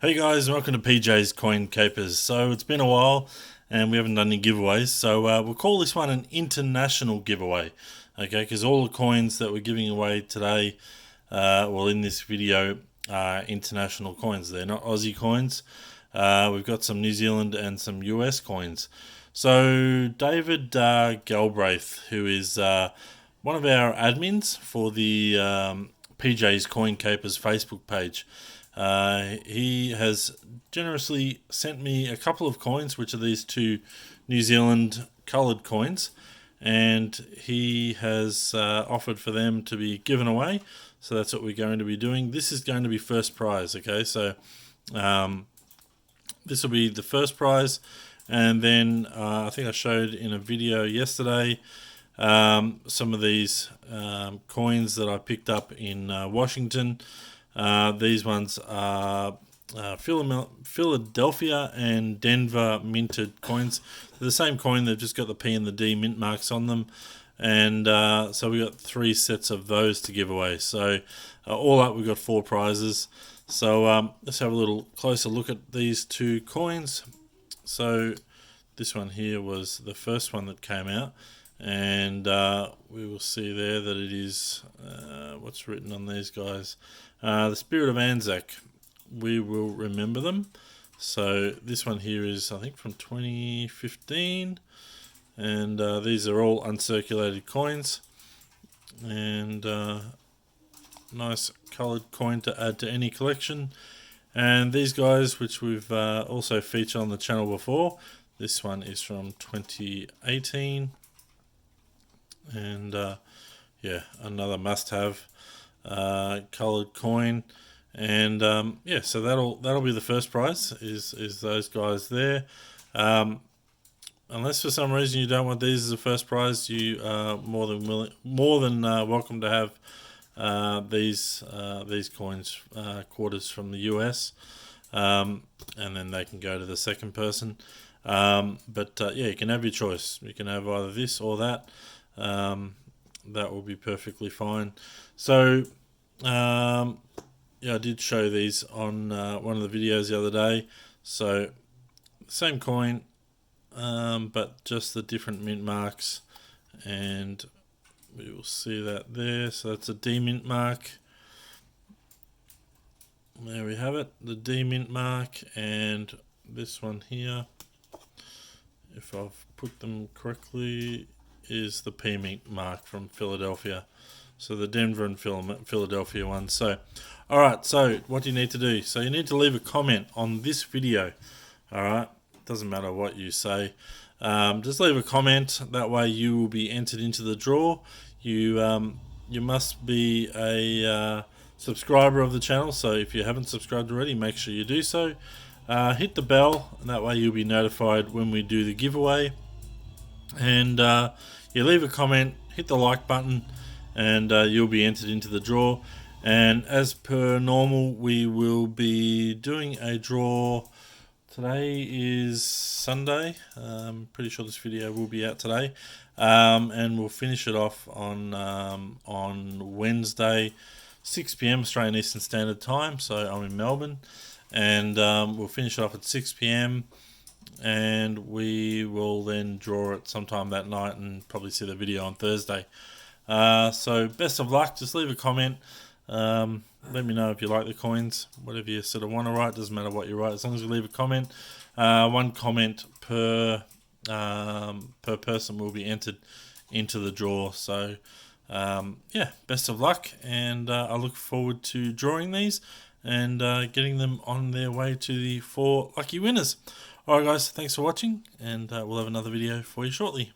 Hey guys, welcome to PJ's Coin Capers. So it's been a while and we haven't done any giveaways, so we'll call this one an international giveaway, okay, because all the coins that we're giving away today, in this video, are international coins. They're not Aussie coins. We've got some New Zealand and some US coins. So David Galbraith, who is one of our admins for the PJ's Coin Capers Facebook page, he has generously sent me a couple of coins, which are these two New Zealand coloured coins, and he has offered for them to be given away. So that's what we're going to be doing. This is going to be first prize, okay? So this will be the first prize, and then I think I showed in a video yesterday some of these coins that I picked up in Washington. These ones are Philadelphia and Denver minted coins. They're the same coin, they've just got the P and the D mint marks on them. And so we got 3 sets of those to give away. So all up, we've got 4 prizes. So let's have a little closer look at these 2 coins. So this one here was the first one that came out. And we will see there that it is, what's written on these guys? The Spirit of Anzac. We will remember them. So this one here is, I think, from 2015. And these are all uncirculated coins. And nice coloured coin to add to any collection. And these guys, which we've also featured on the channel before. This one is from 2018. And yeah, another must-have coloured coin. And yeah, so that'll be the first prize. Is those guys there? Unless for some reason you don't want these as a first prize, you are more than welcome to have these coins, quarters from the US, and then they can go to the second person. But yeah, you can have your choice. You can have either this or that. That will be perfectly fine. So yeah, I did show these on one of the videos the other day. So same coin, but just the different mint marks, and we will see that there. So that's a D mint mark. There we have it, the D mint mark, and this one here, if I've put them correctly, is the P mint mark from Philadelphia. So the Denver and Philadelphia one. So, alright, so what do you need to do? So you need to leave a comment on this video. Alright, doesn't matter what you say. Just leave a comment, that way you will be entered into the draw. You must be a subscriber of the channel, so if you haven't subscribed already, make sure you do so. Hit the bell, and that way you'll be notified when we do the giveaway. And you leave a comment, hit the like button, and you'll be entered into the draw. And as per normal, we will be doing a draw. Today is Sunday. I'm pretty sure this video will be out today, and we'll finish it off on Wednesday, 6 p.m. Australian Eastern Standard Time. So I'm in Melbourne, and we'll finish it off at 6 p.m. and we will then draw it sometime that night and probably see the video on Thursday. So best of luck. Just leave a comment. Let me know if you like the coins, whatever you sort of want to write. Doesn't matter what you write, as long as you leave a comment. 1 comment per person will be entered into the draw. So yeah, best of luck, and I look forward to drawing these and getting them on their way to the 4 lucky winners. Alright guys, thanks for watching, and we'll have another video for you shortly.